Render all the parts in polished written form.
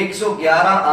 111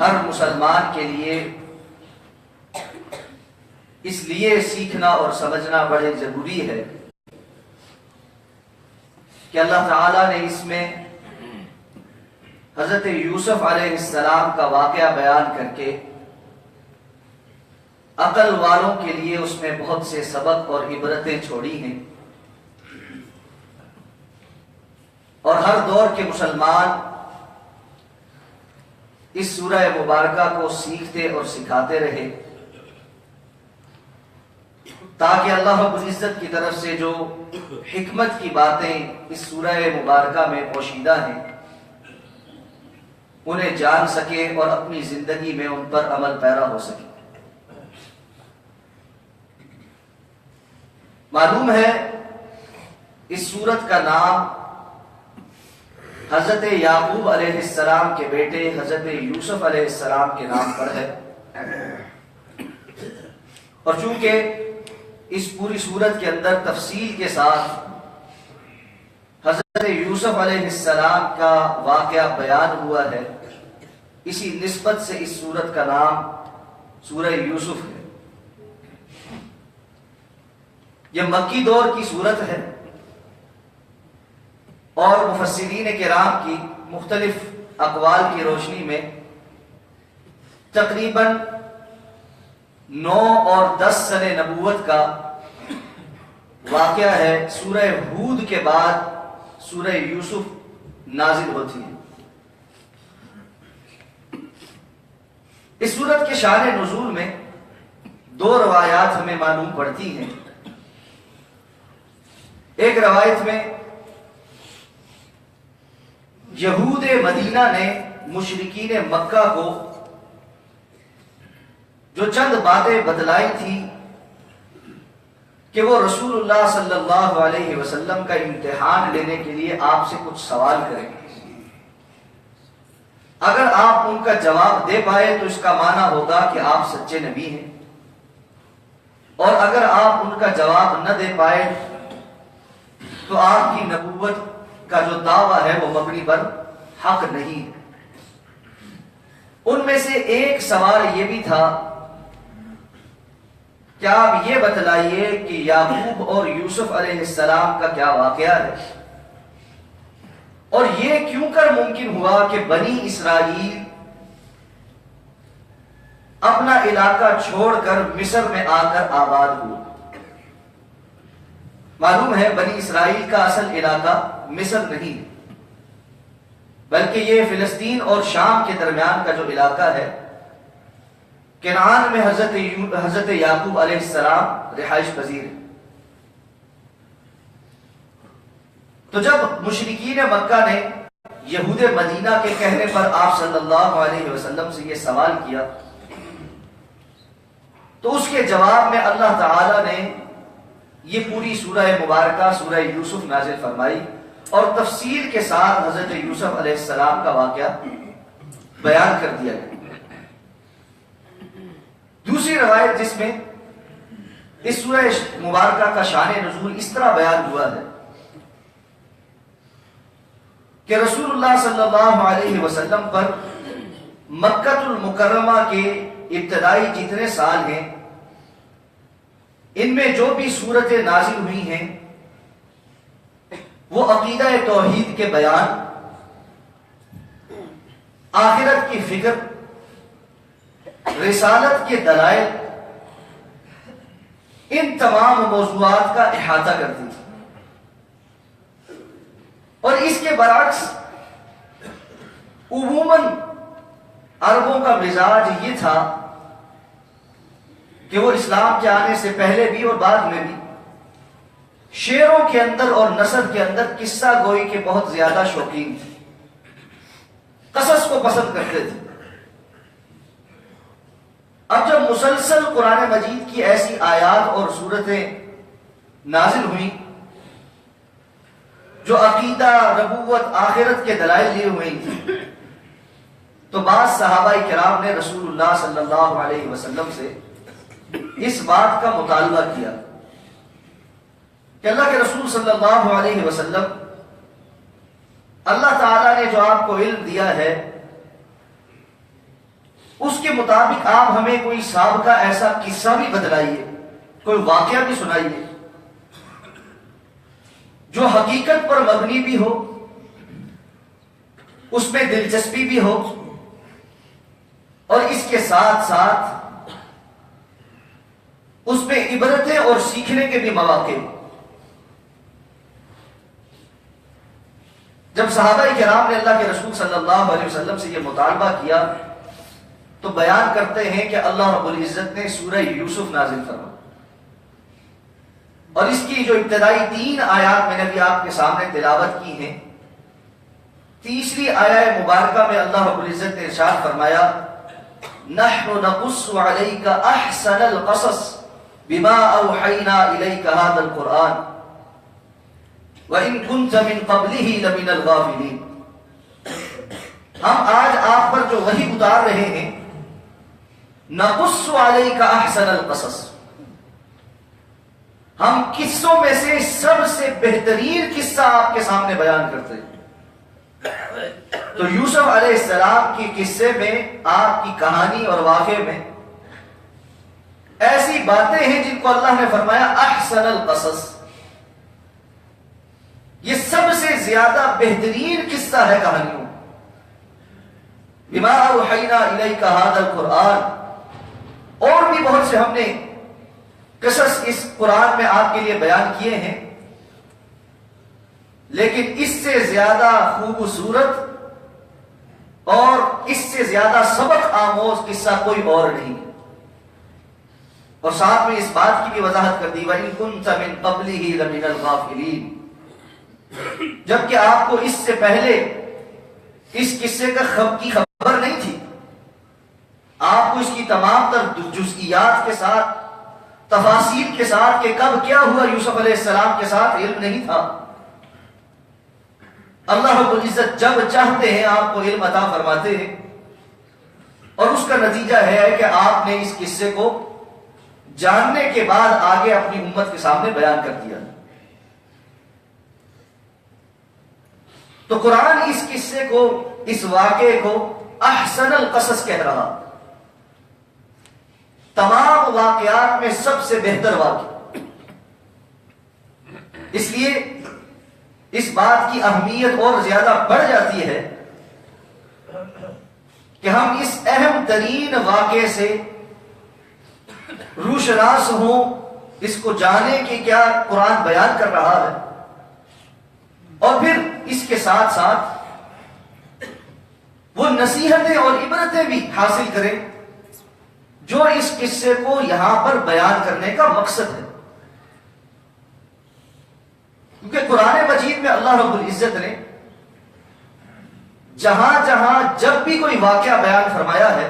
ہر مسلمان کے لیے اس لیے سیکھنا اور سمجھنا بڑے ضروری ہے کہ اللہ تعالیٰ نے اس میں حضرت یوسف علیہ السلام کا واقعہ بیان کر کے عقل والوں کے لیے اس میں بہت سے سبق اور عبرتیں چھوڑی ہیں، اور ہر دور کے مسلمان اس سورہ مبارکہ کو سیکھتے اور سکھاتے رہے، تاکہ اللہ رب العزت کی طرف سے جو حکمت کی باتیں اس سورہ مبارکہ میں پوشیدہ ہیں انہیں جان سکے اور اپنی زندگی میں ان پر عمل پیرا ہو سکے۔ معلوم ہے اس سورت کا نام حضرت یعقوب علیہ السلام کے بیٹے حضرت یوسف علیہ السلام کے نام پر ہے، اور چونکہ اس پوری سورت کے اندر تفصیل کے ساتھ حضرت یوسف علیہ السلام کا واقعہ بیان ہوا ہے، اسی نسبت سے اس سورت کا نام سورہ یوسف ہے۔ یہ مکی دور کی سورت ہے، اور مفسرین کرام کی مختلف اقوال کی روشنی میں تقریباً 9 اور 10 سنہ نبوت کا واقعہ ہے۔ سورہ ہود کے بعد سورہ یوسف نازل ہوتی ہے۔ اس سورت کے شان نزول میں 2 روایات ہمیں معلوم پڑتی ہیں۔ ایک روایت میں یہود مدینہ نے مشرکین مکہ کو جو چند باتیں بتلائی تھی کہ وہ رسول اللہ صلی اللہ علیہ وسلم کا امتحان لینے کے لیے آپ سے کچھ سوال کریں گے، اگر آپ ان کا جواب دے پائے تو اس کا معنی ہوگا کہ آپ سچے نبی ہیں، اور اگر آپ ان کا جواب نہ دے پائے تو آپ کی نبوت کا جو دعویٰ ہے وہ مبنی پر حق نہیں۔ ان میں سے ایک سوال یہ بھی تھا کہ آپ یہ بتلائیے کہ یعقوب اور یوسف علیہ السلام کا کیا واقعہ ہے، اور یہ کیوں کر ممکن ہوا کہ بنی اسرائیل اپنا علاقہ چھوڑ کر مصر میں آ کر آباد ہوئے۔ معلوم ہے بنی اسرائیل کا اصل علاقہ مصر نہیں ہے، بلکہ یہ فلسطین اور شام کے درمیان کا جو علاقہ ہے، کنعان میں حضرت یعقوب علیہ السلام رہائش پذیر ہے۔ تو جب مشرکین مکہ نے یہود مدینہ کے کہنے پر آپ صلی اللہ علیہ وسلم سے یہ سوال کیا، تو اس کے جواب میں اللہ تعالی نے یہ پوری سورہ مبارکہ سورہ یوسف نازل فرمائی، اور تفصیل کے ساتھ حضرت یوسف علیہ السلام کا واقعہ بیان کر دیا گیا۔ دوسری روایت جس میں اس سورہ مبارکہ کا شان نزول اس طرح بیان ہوا ہے کہ رسول اللہ صلی اللہ علیہ وسلم پر مکہ المکرمہ کے ابتدائی جتنے سال ہیں ان میں جو بھی صورتیں نازل ہوئی ہیں وہ عقیدہ توحید کے بیان، آخرت کی فکر، رسالت کے دلائل، ان تمام موضوعات کا احاطہ کرتی تھی۔ اور اس کے برعکس عموماً عربوں کا مزاج یہ تھا کہ وہ اسلام کے آنے سے پہلے بھی اور بعد میں بھی شعروں کے اندر اور نثر کے اندر قصہ گوئی کے بہت زیادہ شوقین تھے، قصص کو پسند کرتے تھے۔ اب جب مسلسل قرآن مجید کی ایسی آیات اور صورتیں نازل ہوئیں جو عقیدہ، نبوت، آخرت کے دلائل لیے ہوئی تھی، تو بعض صحابہ کرام نے رسول اللہ صلی اللہ علیہ وسلم سے اس بات کا مطالبہ کیا کہ اللہ کے رسول صلی اللہ علیہ وسلم، اللہ تعالیٰ نے جو آپ کو علم دیا ہے اس کے مطابق آپ ہمیں کوئی سابقہ ایسا قصہ بھی بتلائیے، کوئی واقعہ بھی سنائیے جو حقیقت پر مبنی بھی ہو، اس میں دلچسپی بھی ہو، اور اس کے ساتھ ساتھ اس میں عبرتیں اور سیکھنے کے بھی مواقع۔ جب صحابہ کرام نے اللہ کے رسول صلی اللہ علیہ وسلم سے یہ مطالبہ کیا تو بیان کرتے ہیں کہ اللہ رب العزت نے سورہ یوسف نازل فرمایا، اور اس کی جو ابتدائی 3 آیات میں نے بھی آپ کے سامنے تلاوت کی ہیں، تیسری آیہ مبارکہ میں اللہ رب العزت نے ارشاد فرمایا نحن نقص عليك احسن القصص بما اوحينا اليك هذا القرآن وان كنت من قبله لمن الغافلين۔ ہم آج آپ پر جو وحی اتار رہے ہیں، نقص عليك احسن القصص، ہم قصوں میں سے سب سے بہترین قصہ آپ کے سامنے بیان کرتے ہیں۔ تو یوسف علیہ السلام کی قصے میں، آپ کی کہانی اور واقعے میں ایسی باتیں ہیں جن کو اللہ نے فرمایا احسن القصص، یہ سب سے زیادہ بہترین قصہ ہے کہانیوں۔ بما اوحینا الیک ھذا القرآن، اور بھی بہت سے ہم نے قصص اس قرآن میں آپ کے لیے بیان کیے ہیں، لیکن اس سے زیادہ خوبصورت اور اس سے زیادہ سبق آموز قصہ کوئی اور نہیں۔ اور ساتھ میں اس بات کی بھی وضاحت کر دی وَإِن كُنتَ مِن قَبْلِهِ لَمِنَ الْغَافِلِينَ، جبکہ آپ کو اس سے پہلے اس قصے کی خبر نہیں تھی، آپ کو اس کی تمام تر جزئیات کے ساتھ، تفاصیل کے ساتھ کہ کب کیا ہوا یوسف علیہ السلام کے ساتھ علم نہیں تھا۔ اللہ رب العزت جب چاہتے ہیں آپ کو علم عطا فرماتے ہیں، اور اس کا نتیجہ ہے کہ آپ نے اس قصے کو جاننے کے بعد آگے اپنی امت کے سامنے بیان کر دیا۔ تو قرآن اس قصے کو، اس واقعے کو احسن القصص کہہ رہا، تمام واقعات میں سب سے بہتر واقعہ۔ اس لیے اس بات کی اہمیت اور زیادہ بڑھ جاتی ہے کہ ہم اس اہم ترین واقعے سے روشناس ہوں، اس کو جانیں کہ کیا قرآن بیان کر رہا ہے، اور پھر اس کے ساتھ ساتھ وہ نصیحتیں اور عبرتیں بھی حاصل کریں جو اس قصے کو یہاں پر بیان کرنے کا مقصد ہے۔ کیونکہ قرآن مجید میں اللہ رب العزت نے جہاں جہاں جب بھی کوئی واقعہ بیان فرمایا ہے،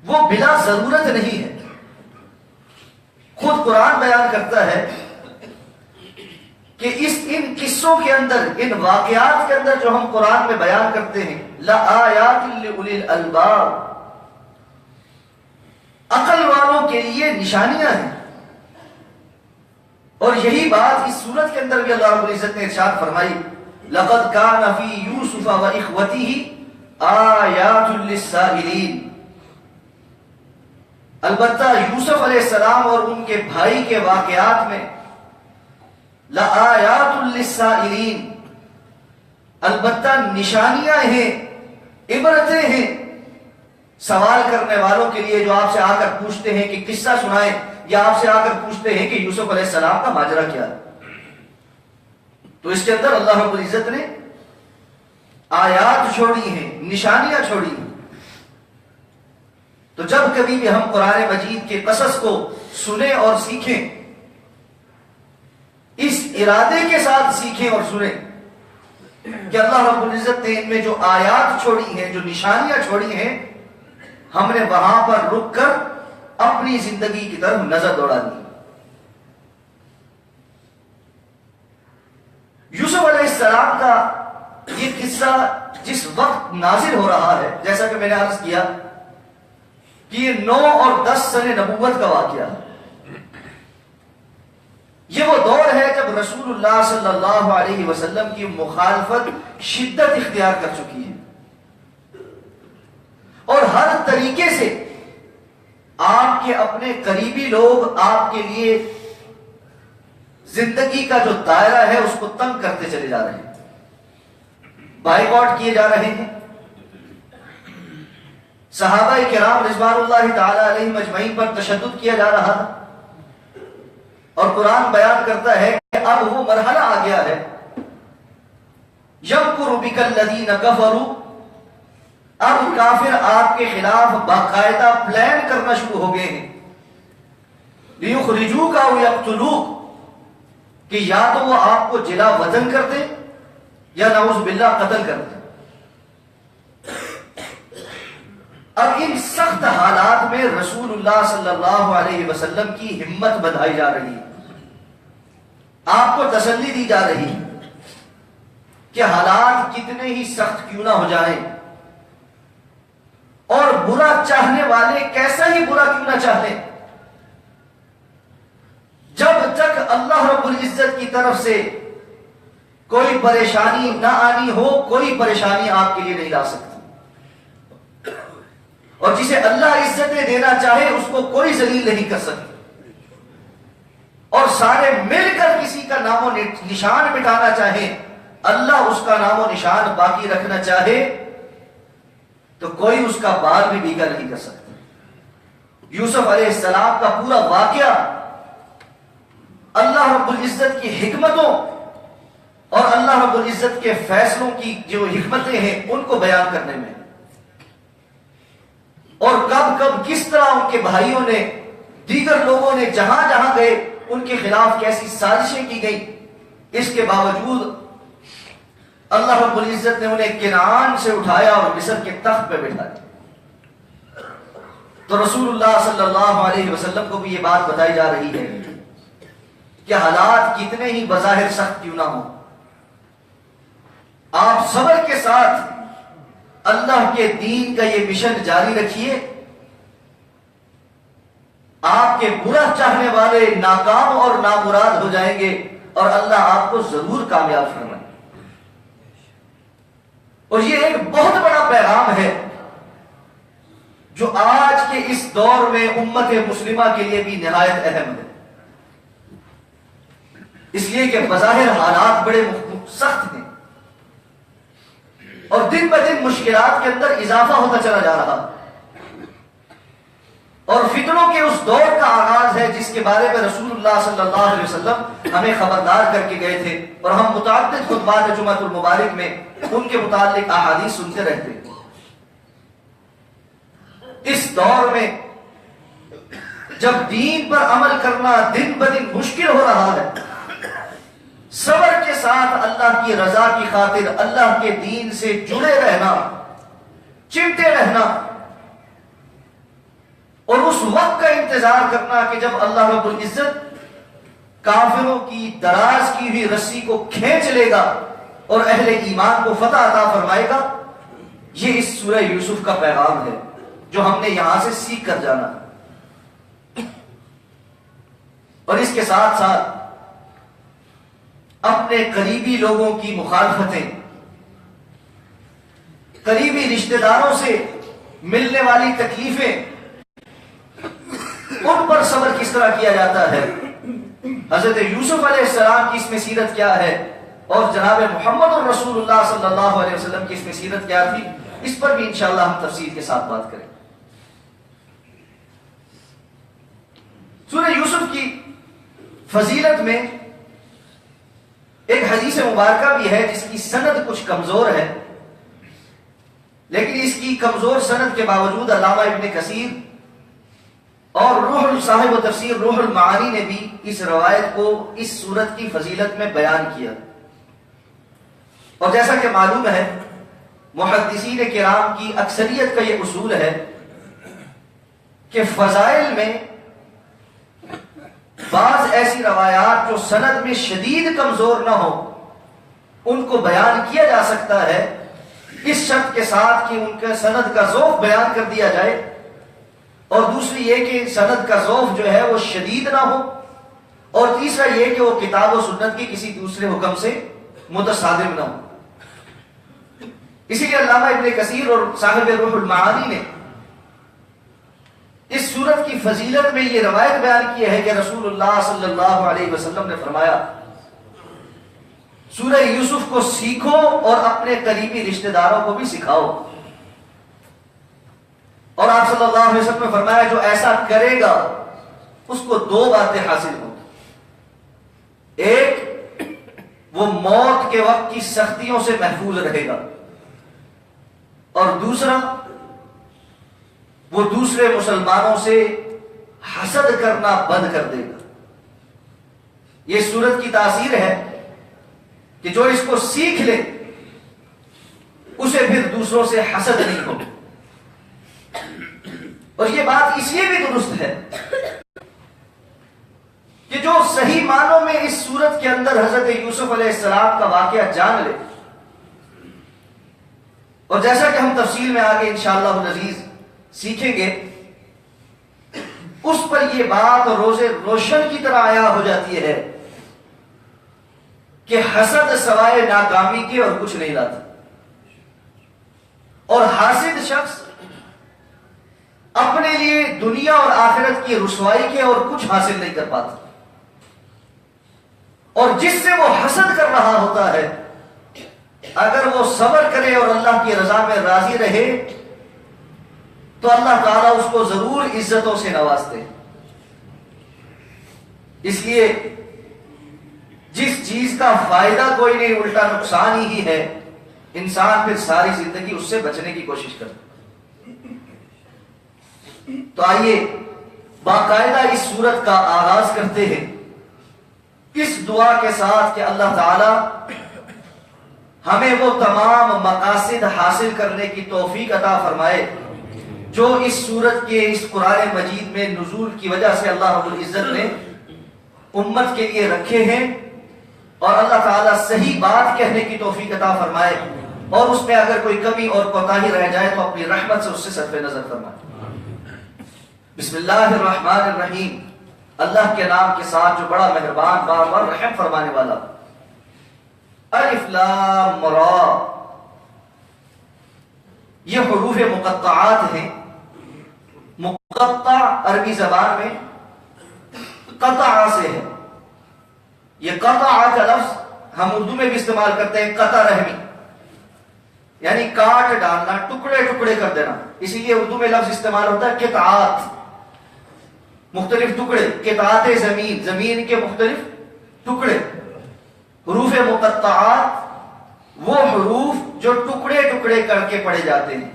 وہ بلا ضرورت نہیں ہے۔ خود قرآن بیان کرتا ہے کہ ان قصوں کے اندر، ان واقعات کے اندر جو ہم قرآن میں بیان کرتے ہیں، لآیات لأولی الالباب، عقل والوں کے لیے نشانیاں ہیں۔ اور یہی بات اس سورت کے اندر بھی اللہ رب العزت نے ارشاد فرمائی لَقَدْ كَانَ فِي يُوسُفَ وَإِخْوَتِهِ آيَاتٌ لِلسَّائِلِينَ، البتہ یوسف علیہ السلام اور ان کے بھائی کے واقعات میں لَآيَاتٌ لِلسَّائِلِينَ، البتہ نشانیاں ہیں، عبرتیں ہیں سوال کرنے والوں کے لیے، جو آپ سے آ کر پوچھتے ہیں کہ قصہ سنائیں، یا آپ سے آ کر پوچھتے ہیں کہ یوسف علیہ السلام کا ماجرا کیا ہے۔ تو اس کے اندر اللہ رب العزت نے آیات چھوڑی ہیں، نشانیاں چھوڑی ہیں۔ تو جب کبھی بھی ہم قرآن مجید کے قصص کو سنیں اور سیکھیں، اس ارادے کے ساتھ سیکھیں اور سنیں کہ اللہ رب العزت نے ان میں جو آیات چھوڑی ہیں، جو نشانیاں چھوڑی ہیں، ہم نے وہاں پر رک کر اپنی زندگی کی طرف نظر دوڑا دی۔ یوسف علیہ السلام کا یہ قصہ جس وقت نازل ہو رہا ہے، جیسا کہ میں نے عرض کیا کہ یہ 9 اور 10 سن نبوت کا واقعہ ہے۔ یہ وہ دور ہے جب رسول اللہ صلی اللہ علیہ وسلم کی مخالفت شدت اختیار کر چکی ہے۔ اور ہر طریقے سے آپ کے اپنے قریبی لوگ آپ کے لیے زندگی کا جو دائرہ ہے اس کو تنگ کرتے چلے جا رہے ہیں، بائیکاٹ کیے جا رہے ہیں۔ صحابہ کرام رضوان اللہ تعالی علیہم اجمعین پر تشدد کیا جا رہا تھا، اور قرآن بیان کرتا ہے کہ اب وہ مرحلہ آ گیا ہے، یمکر بک الذین کفروا، اب کافر آپ کے خلاف باقاعدہ پلان کرنا شروع ہو گئے ہیں، لیخرجوک او یقتلوک، کہ یا تو وہ آپ کو جلا وطن کر دے یا نعوذ باللہ قتل کر دے۔ اب ان سخت حالات میں رسول اللہ صلی اللہ علیہ وسلم کی ہمت بندھائی جا رہی ہے، آپ کو تسلی دی جا رہی ہے کہ حالات کتنے ہی سخت کیوں نہ ہو جائیں، اور برا چاہنے والے کیسا ہی برا کیوں نہ چاہتے، جب تک اللہ رب العزت کی طرف سے کوئی پریشانی نہ آنی ہو، کوئی پریشانی آپ کے لیے نہیں لا سکتی، اور جسے اللہ عزتیں دینا چاہے اس کو کوئی ذلیل نہیں کر سکتی، اور سارے مل کر کسی کا نام و نشان مٹانا چاہیں، اللہ اس کا نام و نشان باقی رکھنا چاہے تو کوئی اس کا بال بھی بیگا نہیں کر سکتا۔ یوسف علیہ السلام کا پورا واقعہ اللہ رب العزت کی حکمتوں اور اللہ رب العزت کے فیصلوں کی جو حکمتیں ہیں ان کو بیان کرنے میں، اور کب کب کس طرح ان کے بھائیوں نے، دیگر لوگوں نے جہاں جہاں گئے ان کے خلاف کیسی سازشیں کی گئی، اس کے باوجود اللہ رب العزت نے انہیں کنعان سے اٹھایا اور مصر کے تخت پہ بٹھایا۔ تو رسول اللہ صلی اللہ علیہ وسلم کو بھی یہ بات بتائی جا رہی ہے کہ حالات کتنے ہی بظاہر سخت کیوں نہ ہوں، آپ صبر کے ساتھ اللہ کے دین کا یہ مشن جاری رکھیے، آپ کے برا چاہنے والے ناکام اور نامراد ہو جائیں گے اور اللہ آپ کو ضرور کامیاب فرمائے۔ اور یہ ایک بہت بڑا پیغام ہے جو آج کے اس دور میں امت مسلمہ کے لیے بھی نہایت اہم ہے، اس لیے کہ بظاہر حالات بڑے سخت ہیں اور دن بہ دن مشکلات کے اندر اضافہ ہوتا چلا جا رہا، اور فتنوں کے اس دور کا آغاز ہے جس کے بارے میں رسول اللہ صلی اللہ علیہ وسلم ہمیں خبردار کر کے گئے تھے، اور ہم متعدد خطبات جمعۃ المبارک میں ان کے متعلق احادیث سنتے رہتے ہیں۔ اس دور میں جب دین پر عمل کرنا دن بہ دن مشکل ہو رہا ہے، صبر کے ساتھ اللہ کی رضا کی خاطر اللہ کے دین سے جڑے رہنا، چمٹے رہنا، اور اس وقت کا انتظار کرنا کہ جب اللہ رب العزت کافروں کی دراز کی ہوئی رسی کو کھینچ لے گا اور اہل ایمان کو فتح عطا فرمائے گا، یہ اس سورہ یوسف کا پیغام ہے جو ہم نے یہاں سے سیکھ کر جانا ہے۔ اور اس کے ساتھ ساتھ اپنے قریبی لوگوں کی مخالفتیں، قریبی رشتہ داروں سے ملنے والی تکلیفیں، ان پر صبر کس طرح کیا جاتا ہے، حضرت یوسف علیہ السلام کی اس میں سیرت کیا ہے، اور جناب محمد رسول اللہ صلی اللہ علیہ وسلم کی اس میں سیرت کیا تھی، اس پر بھی انشاءاللہ ہم تفصیل کے ساتھ بات کریں۔ سورہ یوسف کی فضیلت میں ایک حدیث مبارکہ بھی ہے جس کی سند کچھ کمزور ہے، لیکن اس کی کمزور سند کے باوجود علامہ ابن کثیر اور صاحب و تفسیر روح المعانی نے بھی اس روایت کو اس سورت کی فضیلت میں بیان کیا۔ اور جیسا کہ معلوم ہے محدثین کرام کی اکثریت کا یہ اصول ہے کہ فضائل میں بعض ایسی روایات جو سند میں شدید کمزور نہ ہو ان کو بیان کیا جا سکتا ہے، اس شرط کے ساتھ کہ ان کے سند کا ذوق بیان کر دیا جائے، اور دوسری یہ کہ سند کا ذوق جو ہے وہ شدید نہ ہو، اور تیسرا یہ کہ وہ کتاب و سنت کے کسی دوسرے حکم سے متصادم نہ ہو۔ اسی لیے علامہ ابن کثیر اور صاحب روح المعانی نے سورت کی فضیلت میں یہ روایت بیان کی ہے کہ رسول اللہ صلی اللہ علیہ وسلم نے فرمایا سورہ یوسف کو سیکھو اور اپنے قریبی رشتہ داروں کو بھی سکھاؤ. اور آپ صلی اللہ علیہ وسلم نے فرمایا جو ایسا کرے گا اس کو دو باتیں حاصل ہوں. ایک، وہ موت کے وقت کی سختیوں سے محفوظ رہے گا، اور دوسرا، وہ دوسرے مسلمانوں سے حسد کرنا بند کر دے گا. یہ سورت کی تاثیر ہے کہ جو اس کو سیکھ لے اسے پھر دوسروں سے حسد نہیں ہو. اور یہ بات اس لیے بھی درست ہے کہ جو صحیح معنوں میں اس سورت کے اندر حضرت یوسف علیہ السلام کا واقعہ جان لے، اور جیسا کہ ہم تفصیل میں آگے انشاءاللہ العزیز سیکھیں گے، اس پر یہ بات روز روشن کی طرح عیاں ہو جاتی ہے کہ حسد سوائے ناکامی کے اور کچھ نہیں لاتا، اور حاسد شخص اپنے لیے دنیا اور آخرت کی رسوائی کے اور کچھ حاصل نہیں کر پاتا. اور جس سے وہ حسد کر رہا ہوتا ہے، اگر وہ صبر کرے اور اللہ کی رضا میں راضی رہے تو اللہ تعالیٰ اس کو ضرور عزتوں سے نوازتے. اس لیے جس چیز کا فائدہ کوئی نہیں الٹا نقصان ہی ہے، انسان پھر ساری زندگی اس سے بچنے کی کوشش کرتا. تو آئیے باقاعدہ اس سورت کا آغاز کرتے ہیں اس دعا کے ساتھ کہ اللہ تعالی ہمیں وہ تمام مقاصد حاصل کرنے کی توفیق عطا فرمائے جو اس سورت کے اس قرآن مجید میں نزول کی وجہ سے اللہ رب العزت نے امت کے لیے رکھے ہیں، اور اللہ تعالیٰ صحیح بات کہنے کی توفیق عطا فرمائے، اور اس میں اگر کوئی کمی اور کوتاہی رہ جائے تو اپنی رحمت سے اس سے صرف نظر فرمائے. بسم اللہ الرحمن الرحیم، اللہ کے نام کے ساتھ جو بڑا مہربان بار بار رحم فرمانے والا. الف لام را، یہ حروف مقطعات ہیں. مقطع عربی زبان میں قطع سے ہے. یہ قطع کا لفظ ہم اردو میں بھی استعمال کرتے ہیں، قطع رحمی، یعنی کاٹ ڈالنا، ٹکڑے ٹکڑے کر دینا. اسی لیے اردو میں لفظ استعمال ہوتا ہے قطعات، مختلف ٹکڑے. قطعات زمین، زمین کے مختلف ٹکڑے. حروف مقطعات وہ حروف جو ٹکڑے ٹکڑے کر کے پڑھے جاتے ہیں،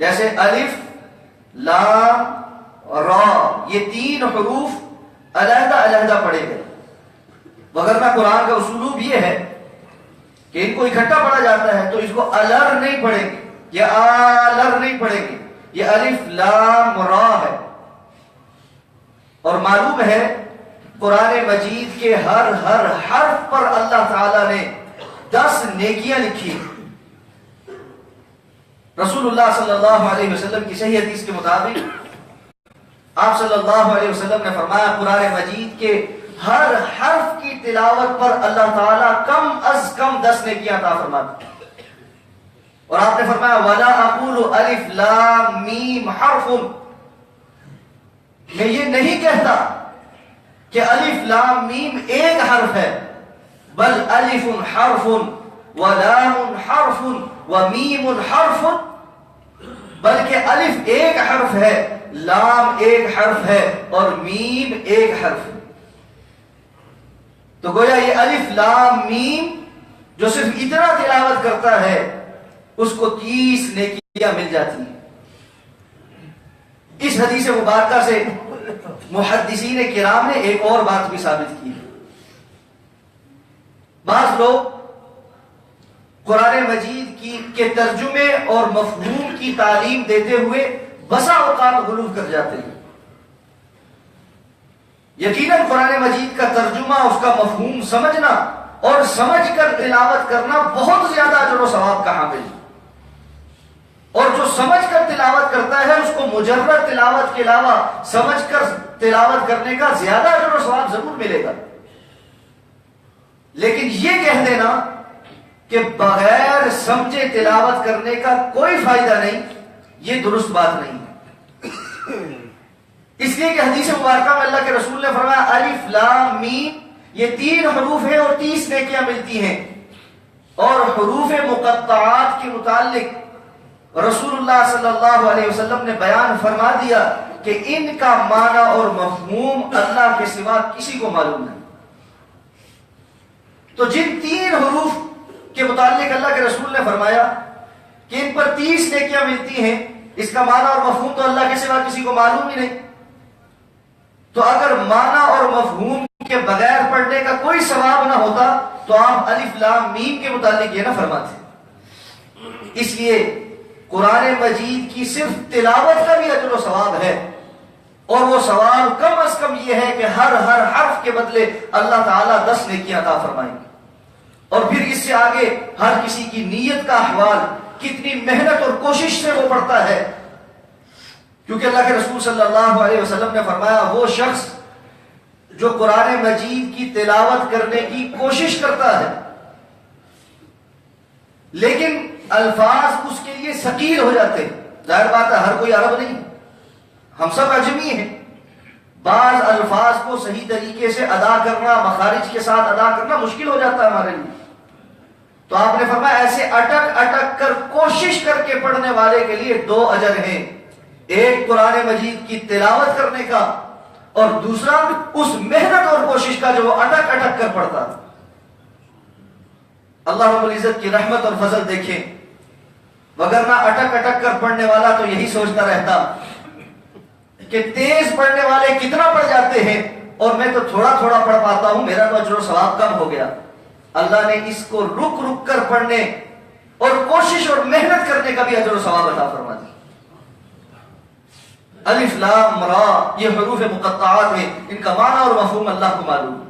جیسے الف لام را، یہ تین حروف علیحدہ علیحدہ پڑھے گئے. وگرنہ قرآن کا اسلوب یہ ہے کہ ان کو اکٹھا پڑھا جاتا ہے تو اس کو الر نہیں پڑھیں گے یا آلر نہیں پڑھیں گے، یہ الف لام را ہے. اور معلوم ہے قرآن مجید کے ہر حرف پر اللہ تعالیٰ نے 10 نیکیاں لکھی. رسول اللہ صلی اللہ علیہ وسلم کی صحیح حدیث کے مطابق آپ صلی اللہ علیہ وسلم نے فرمایا قرآن مجید کے ہر حرف کی تلاوت پر اللہ تعالیٰ کم از کم 10 نیکیاں عطا فرماتے. اور آپ نے فرمایا وَلَا أَقُولُ أَلِف لام میم حرف، میں یہ نہیں کہتا کہ الف لام میم ایک حرف ہے، بل الف حرف ولام حرف ومیم حرف، بلکہ الف ایک حرف ہے، لام ایک حرف ہے اور میم ایک حرف ہے. تو گویا یہ الف لام میم جو صرف اتنا تلاوت کرتا ہے اس کو 30 نیکیاں مل جاتی ہیں. اس حدیث مبارکہ سے محدثین کرام نے ایک اور بات بھی ثابت کی ہے. بعض لوگ قرآن مجید کے ترجمے اور مفہوم کی تعلیم دیتے ہوئے بسا اوقات غلو کر جاتے ہیں. یقیناً قرآن مجید کا ترجمہ، اس کا مفہوم سمجھنا اور سمجھ کر تلاوت کرنا بہت زیادہ اجر و ثواب کا حامل ہے. اور جو سمجھ کر تلاوت کرتا ہے اس کو مجرد تلاوت کے علاوہ سمجھ کر تلاوت کرنے کا زیادہ اجر و ثواب ضرور ملے گا. لیکن یہ کہہ دینا کہ بغیر سمجھے تلاوت کرنے کا کوئی فائدہ نہیں، یہ درست بات نہیں ہے. اس لیے کہ حدیث مبارکہ میں اللہ کے رسول نے فرمایا الف لام میم یہ 3 حروف ہیں اور 30 نیکیاں ملتی ہیں. اور حروف مقطعات کے متعلق رسول اللہ صلی اللہ علیہ وسلم نے بیان فرما دیا کہ ان کا معنی اور مفہوم اللہ کے سوا کسی کو معلوم نہیں. تو جن 3 حروف کے متعلق اللہ کے رسول نے فرمایا کہ ان پر 30 نیکیاں ملتی ہیں، اس کا معنی اور مفہوم تو اللہ کے سوا کسی کو معلوم ہی نہیں. تو اگر معنی اور مفہوم کے بغیر پڑھنے کا کوئی ثواب نہ ہوتا تو آپ الف لام میم کے متعلق یہ نہ فرماتے. اس لیے قرآن مجید کی صرف تلاوت کا بھی اجر و ثواب ہے، اور وہ ثواب کم از کم یہ ہے کہ ہر حرف کے بدلے اللہ تعالیٰ 10 نیکیاں عطا فرمائیں گے. اور پھر اس سے آگے ہر کسی کی نیت کا احوال، کتنی محنت اور کوشش سے وہ پڑھتا ہے. کیونکہ اللہ کے رسول صلی اللہ علیہ وسلم نے فرمایا وہ شخص جو قرآن مجید کی تلاوت کرنے کی کوشش کرتا ہے لیکن الفاظ اس کے لیے ثقیل ہو جاتے ہیں. ظاہر بات ہے ہر کوئی عرب نہیں، ہم سب اجمی ہیں. بعض الفاظ کو صحیح طریقے سے ادا کرنا، مخارج کے ساتھ ادا کرنا مشکل ہو جاتا ہے ہمارے لیے. تو آپ نے فرمایا ایسے اٹک اٹک کر کوشش کر کے پڑھنے والے کے لیے 2 اجر ہیں، ایک قرآن مجید کی تلاوت کرنے کا اور دوسرا اس محنت اور کوشش کا جو وہ اٹک اٹک کر پڑھتا. اللہ رب العزت کی رحمت اور فضل دیکھیں، وگرنہ اٹک اٹک کر پڑھنے والا تو یہی سوچتا رہتا کہ تیز پڑھنے والے کتنا پڑھ جاتے ہیں اور میں تو تھوڑا تھوڑا پڑھ پاتا ہوں، میرا تو اجر و ثواب کم ہو گیا. اللہ نے اس کو رک رک کر پڑھنے اور کوشش اور محنت کرنے کا بھی اجر و ثواب عطا فرما دی. الف لام را یہ حروف مقطعات ہیں، ان کا معنی اور مفہوم اللہ کو معلوم.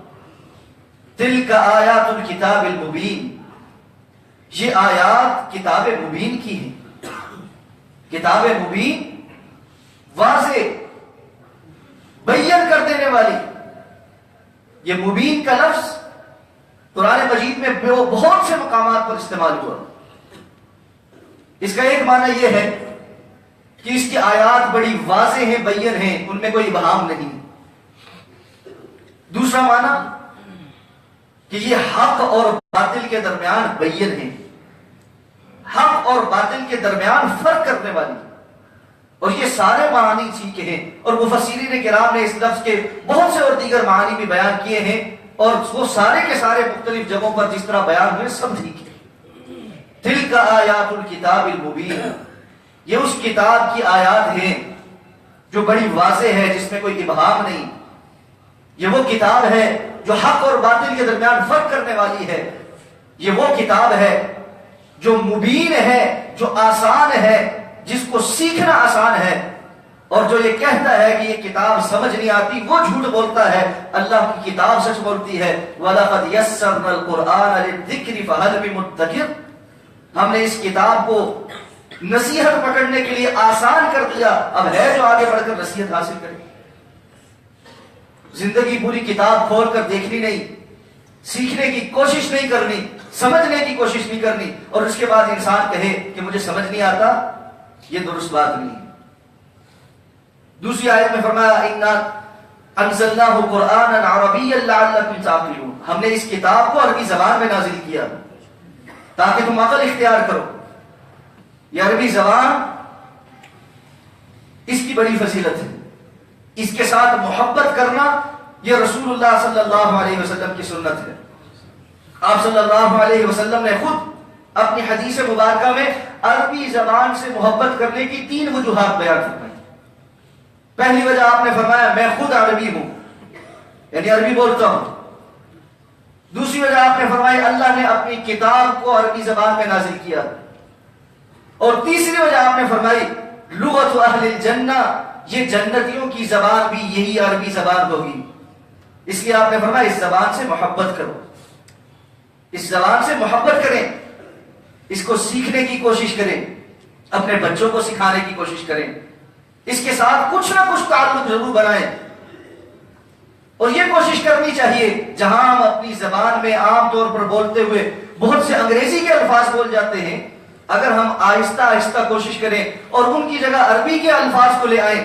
تلک آیات الکتاب المبین یہ آیات کتاب مبین کی ہیں. کتاب مبین واضح بیان کر دینے والی. یہ مبین کا لفظ قرآن مجید میں بہت سے مقامات پر استعمال ہوا. اس کا ایک معنی یہ ہے کہ اس کی آیات بڑی واضح ہیں، بیان ہیں، ان میں کوئی ابہام نہیں. دوسرا معنی کہ یہ حق اور باطل کے درمیان بیان ہیں، حق اور باطل کے درمیان فرق کرنے والی. اور یہ سارے معانی ٹھیک ہیں، اور مفسرین کرام نے اس لفظ کے بہت سے اور دیگر معانی بھی بیان کیے ہیں، اور وہ سارے کے سارے مختلف جگہوں پر جس طرح بیان ہوئے سب ٹھیک ہے. تلک آیات الکتاب المبین یہ اس کتاب کی آیات ہیں جو بڑی واضح ہے، جس میں کوئی ابہام نہیں. یہ وہ کتاب ہے جو حق اور باطل کے درمیان فرق کرنے والی ہے. یہ وہ کتاب ہے جو مبین ہے، جو آسان ہے، جس کو سیکھنا آسان ہے. اور جو یہ کہتا ہے کہ یہ کتاب سمجھ نہیں آتی وہ جھوٹ بولتا ہے. اللہ کی کتاب سچ بولتی ہے. وَلَقَدْ يَسَّرْنَا الْقُرْآنَ لِلذِّكْرِ فَهَلْ مِن مُدَّكِرٍ ہم نے اس کتاب کو نصیحت پکڑنے کے لیے آسان کر دیا، اب ہے جو آگے بڑھ کر نصیحت حاصل کرے. زندگی پوری کتاب کھول کر دیکھنی نہیں، سیکھنے کی کوشش نہیں کرنی، سمجھنے کی کوشش نہیں کرنی، اور اس کے بعد انسان کہے کہ مجھے سمجھ نہیں آتا، یہ درست بات نہیں. دوسری آیت میں فرمایا اِنَّا أَنزَلْنَاهُ قُرْآنًا عَرَبِيًّا لَعَلَّكُمْ تَعْقِلُونَ ہم نے اس کتاب کو عربی زبان میں نازل کیا تاکہ تم عقل اختیار کرو. یہ عربی زبان اس کی بڑی فضیلت ہے. اس کے ساتھ محبت کرنا یہ رسول اللہ صلی اللہ علیہ وسلم کی سنت ہے. آپ صلی اللہ علیہ وسلم نے خود اپنی حدیث مبارکہ میں عربی زبان سے محبت کرنے کی 3 وجوہات بیان فرمائی. پہلی وجہ آپ نے فرمایا میں خود عربی ہوں، یعنی عربی بولتا ہوں. دوسری وجہ آپ نے فرمائی اللہ نے اپنی کتاب کو عربی زبان میں نازل کیا. اور تیسری وجہ آپ نے فرمائی لغت اہل الجنہ یہ جنتیوں کی زبان بھی یہی عربی زبان ہوگی. اس لیے آپ نے فرمایا اس زبان سے محبت کرو، اس زبان سے محبت کریں، اس کو سیکھنے کی کوشش کریں، اپنے بچوں کو سکھانے کی کوشش کریں، اس کے ساتھ کچھ نہ کچھ تعلق ضرور بنائیں. اور یہ کوشش کرنی چاہیے جہاں ہم اپنی زبان میں عام طور پر بولتے ہوئے بہت سے انگریزی کے الفاظ بول جاتے ہیں، اگر ہم آہستہ آہستہ کوشش کریں اور ان کی جگہ عربی کے الفاظ کو لے آئیں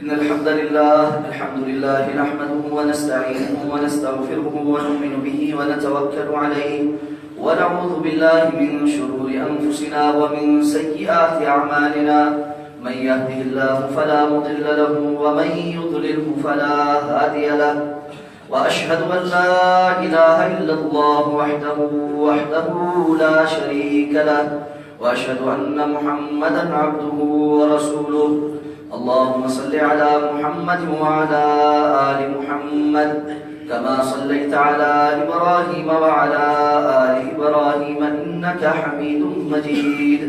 إن الحمد لله نحمده ونستعينه ونستغفره ونؤمن به ونتوكل عليه ونعوذ بالله من شرور أنفسنا ومن سيئات أعمالنا من يهده الله فلا مضل له ومن يضلله فلا هادي له وأشهد أن لا إله إلا الله وحده لا شريك له وأشهد أن محمدا عبده ورسوله اللهم صل على محمد وعلى آل محمد كما صليت على إبراهيم وعلى آل إبراهيم إنك حميد مجيد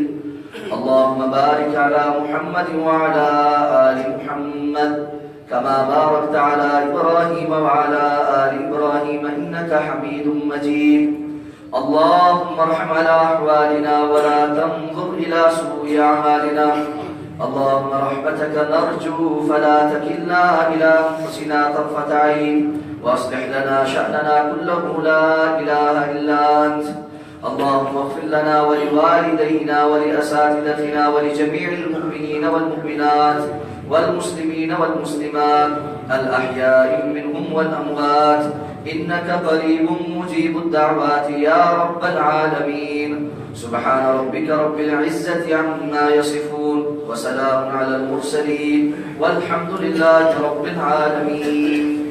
اللهم بارك على محمد وعلى آل محمد كما باركت على إبراهيم وعلى آل إبراهيم إنك حميد مجيد اللهم ارحم على أحوالنا ولا تنظر إلى سوء أعمالنا اللهم رحمتك نرجو فلا تكلنا إلى أنفسنا طرفة عين وأصلح لنا شأننا كله لا إله إلا أنت اللهم اغفر لنا ولوالدينا ولأساتذتنا ولجميع المؤمنين والمؤمنات والمسلمين والمسلمات الأحياء منهم والأموات إنك قريب مجيب الدعوات يا رب العالمين سبحان ربك رب العزة عما يصفون وسلام على المرسلين والحمد لله رب العالمين.